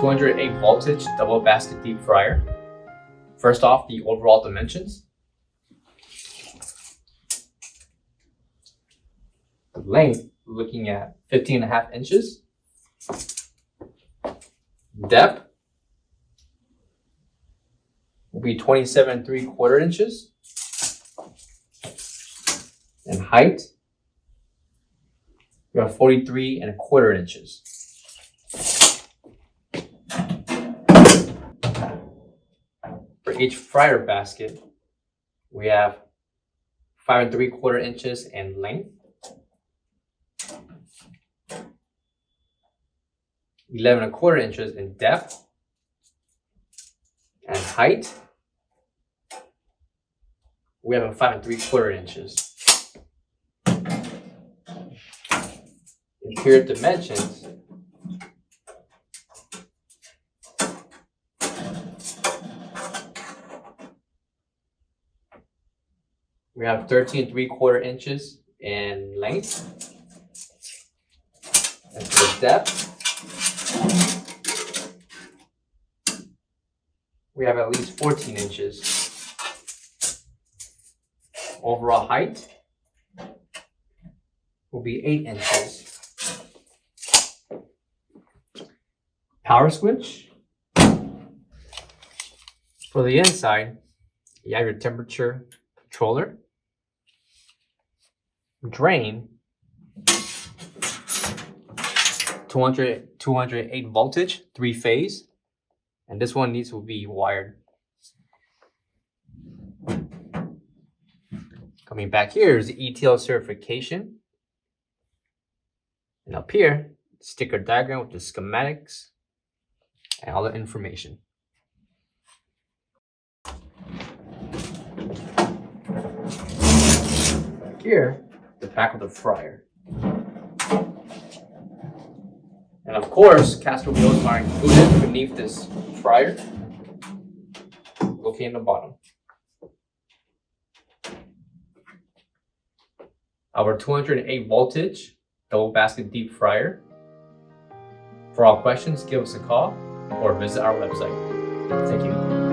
208 voltage double basket deep fryer. First off, the overall dimensions. The length, looking at 15.5 inches. Depth will be 27 3/4 inches. And height, we have 43 1/4 inches. For each fryer basket, we have 5 3/4 inches in length, 11 1/4 inches in depth, and height, we have a 5 3/4 inches. Interior dimensions, we have 13 3/4 inches in length, and for the depth, we have at least 14 inches. Overall height will be 8 inches. Power switch. For the inside, you have your temperature controller. Drain, 208 voltage, 3-phase, and this one needs to be wired. Coming back here is the ETL certification, and up here, sticker diagram with the schematics and all the information. Back here, the back of the fryer. And of course, caster wheels are included beneath this fryer, located in the bottom. Our 208 voltage double basket deep fryer. For all questions, give us a call or visit our website. Thank you.